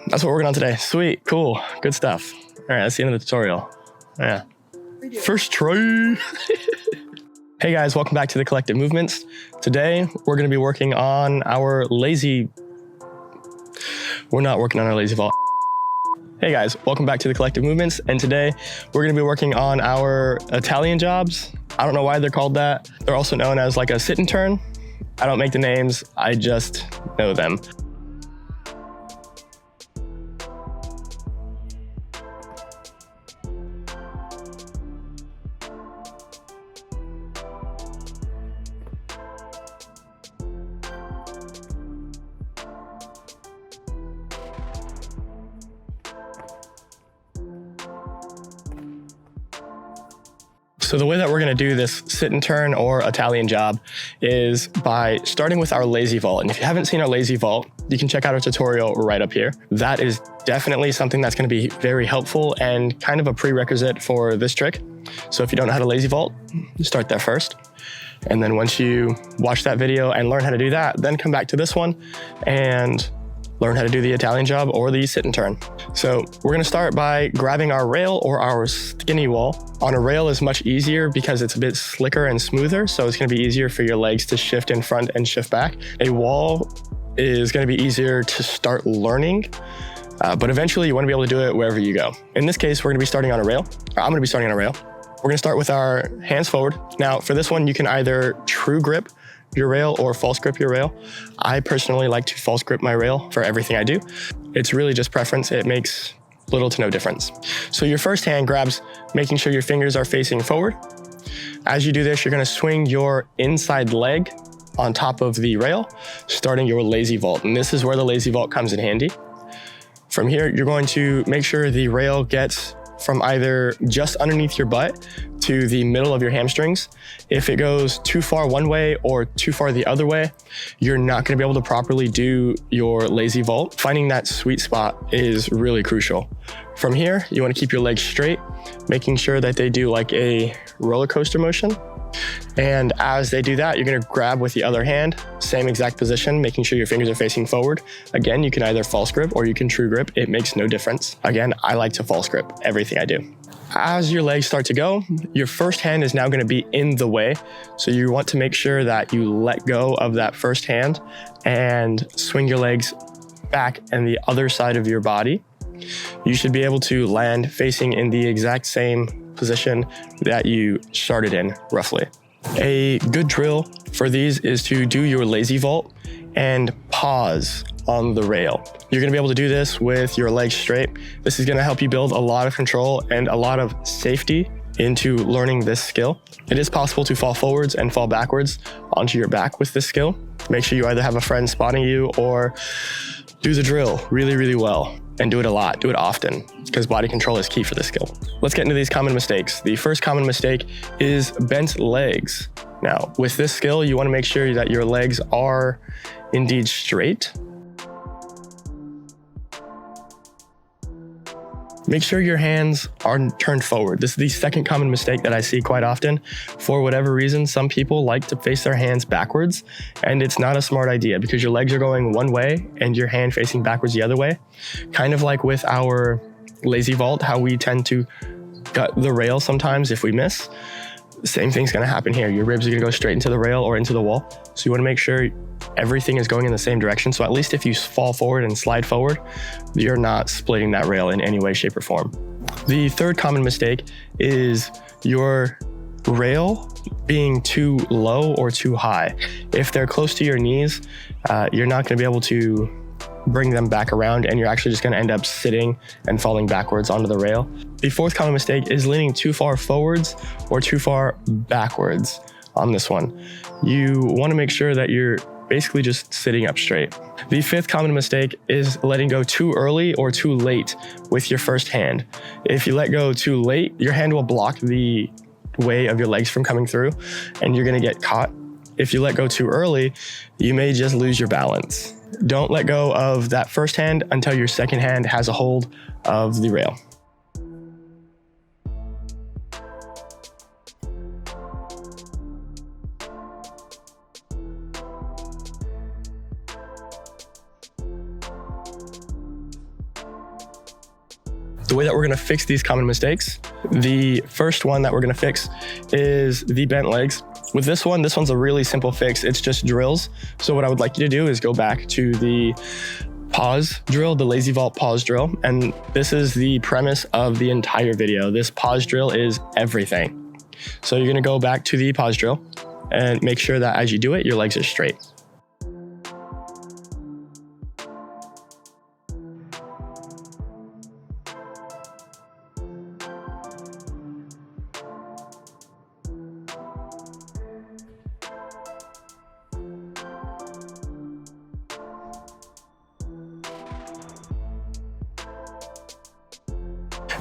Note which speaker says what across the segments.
Speaker 1: That's what we're working on today. Sweet, cool, good stuff. All right, that's the end of the tutorial. Yeah. First try. Hey guys, welcome back to the Collective Movements. Today, we're gonna be working on our we're not working on our lazy vault. Hey guys, welcome back to the Collective Movements. And today, we're gonna be working on our Italian jobs. I don't know why they're called that. They're also known as like a sit and turn. I don't make the names, I just know them. So the way that we're gonna do this sit and turn or Italian job is by starting with our lazy vault. And if you haven't seen our lazy vault, you can check out our tutorial right up here. That is definitely something that's gonna be very helpful and kind of a prerequisite for this trick. So if you don't know how to lazy vault, start there first. And then once you watch that video and learn how to do that, then come back to this one and learn how to do the Italian job or the sit and turn. So we're gonna start by grabbing our rail or our skinny wall. On a rail is much easier because it's a bit slicker and smoother, so it's gonna be easier for your legs to shift in front and shift back. A wall is gonna be easier to start learning, but eventually you wanna be able to do it wherever you go. In this case, we're gonna be starting on a rail. I'm gonna be starting on a rail. We're gonna start with our hands forward. Now for this one, you can either true grip your rail or false grip your rail. I personally like to false grip my rail for everything I do. It's really just preference. It makes little to no difference. So your first hand grabs, making sure your fingers are facing forward. As you do this, you're gonna swing your inside leg on top of the rail, starting your lazy vault. And this is where the lazy vault comes in handy. From here, you're going to make sure the rail gets from either just underneath your butt to the middle of your hamstrings. If it goes too far one way or too far the other way, you're not gonna be able to properly do your lazy vault. Finding that sweet spot is really crucial. From here, you wanna keep your legs straight, making sure that they do like a roller coaster motion. And as they do that, you're gonna grab with the other hand, same exact position, making sure your fingers are facing forward. Again, you can either false grip or you can true grip. It makes no difference. Again, I like to false grip everything I do. As your legs start to go, your first hand is now gonna be in the way. So you want to make sure that you let go of that first hand and swing your legs back and the other side of your body. You should be able to land facing in the exact same position that you started in, roughly. A good drill for these is to do your lazy vault and pause on the rail. You're gonna be able to do this with your legs straight. This is gonna help you build a lot of control and a lot of safety into learning this skill. It is possible to fall forwards and fall backwards onto your back with this skill. Make sure you either have a friend spotting you or do the drill really, really well. And do it a lot, do it often, because body control is key for this skill. Let's get into these common mistakes. The first common mistake is bent legs. Now, with this skill, you wanna make sure that your legs are indeed straight. Make sure your hands are turned forward. This is the second common mistake that I see quite often. For whatever reason, some people like to face their hands backwards, and it's not a smart idea because your legs are going one way and your hand facing backwards the other way. Kind of like with our lazy vault, how we tend to gut the rail sometimes if we miss. Same thing's gonna happen here. Your ribs are gonna go straight into the rail or into the wall. So you wanna make sure everything is going in the same direction. So at least if you fall forward and slide forward, you're not splitting that rail in any way, shape, or form. The third common mistake is your rail being too low or too high. If they're close to your knees, you're not gonna be able to bring them back around and you're actually just gonna end up sitting and falling backwards onto the rail. The fourth common mistake is leaning too far forwards or too far backwards on this one. You wanna make sure that you're basically just sitting up straight. The fifth common mistake is letting go too early or too late with your first hand. If you let go too late, your hand will block the way of your legs from coming through and you're gonna get caught. If you let go too early, you may just lose your balance. Don't let go of that first hand until your second hand has a hold of the rail. The way that we're gonna fix these common mistakes, the first one that we're gonna fix is the bent legs. With this one's a really simple fix. It's just drills. So what I would like you to do is go back to the pause drill, the lazy vault pause drill. And this is the premise of the entire video. This pause drill is everything. So you're gonna go back to the pause drill and make sure that as you do it, your legs are straight.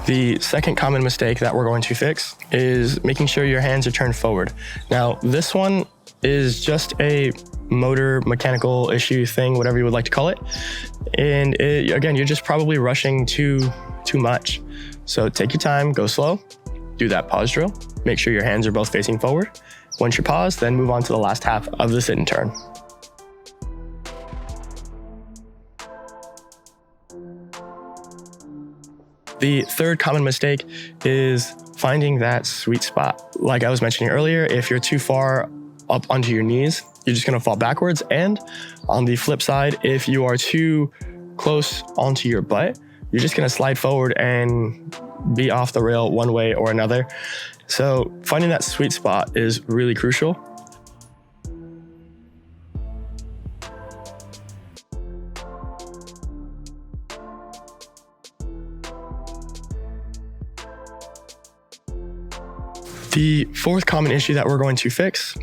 Speaker 1: The second common mistake that we're going to fix is making sure your hands are turned forward. Now, this one is just a motor mechanical issue thing, whatever you would like to call it. And again, you're just probably rushing too much. So take your time, go slow, do that pause drill, make sure your hands are both facing forward. Once you're paused, then move on to the last half of the sit and turn. The third common mistake is finding that sweet spot. Like I was mentioning earlier, if you're too far up onto your knees, you're just gonna fall backwards. And on the flip side, if you are too close onto your butt, you're just gonna slide forward and be off the rail one way or another. So finding that sweet spot is really crucial. The fourth common issue that we're going to fix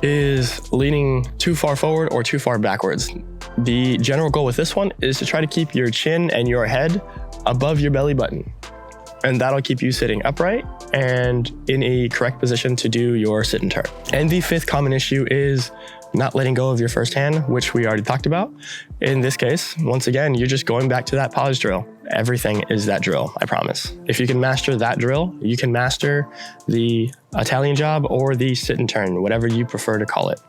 Speaker 1: is leaning too far forward or too far backwards. The general goal with this one is to try to keep your chin and your head above your belly button. And that'll keep you sitting upright and in a correct position to do your sit and turn. And the fifth common issue is not letting go of your first hand, which we already talked about. In this case, once again, you're just going back to that pause drill. Everything is that drill, I promise. If you can master that drill, you can master the Italian job or the sit and turn, whatever you prefer to call it.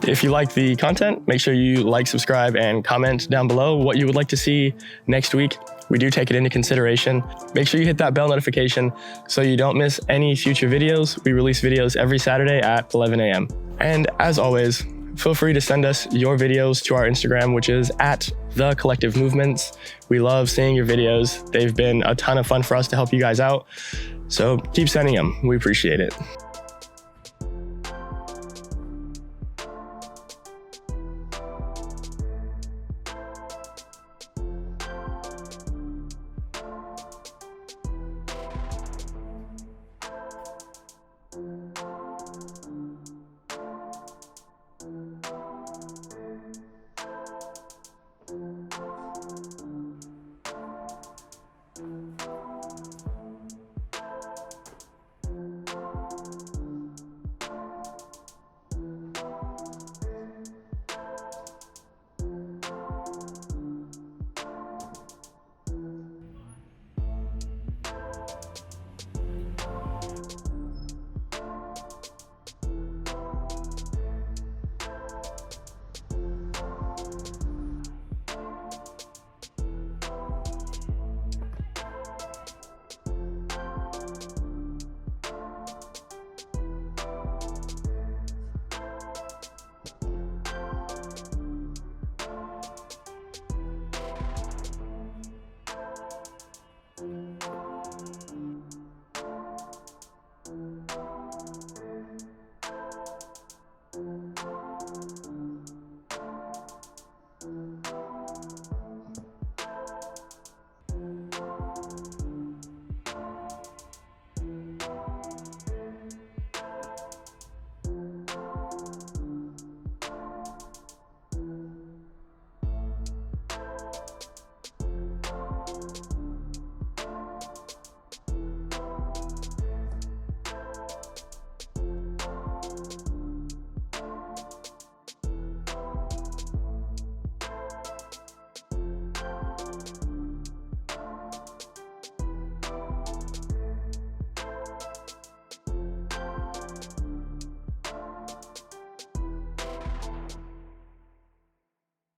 Speaker 1: If you like the content, make sure you like, subscribe, and comment down below what you would like to see next week. We do take it into consideration. Make sure you hit that bell notification so you don't miss any future videos. We release videos every Saturday at 11 a.m. And as always, feel free to send us your videos to our Instagram, which is @thecollectivemovements. We love seeing your videos. They've been a ton of fun for us to help you guys out. So keep sending them. We appreciate it.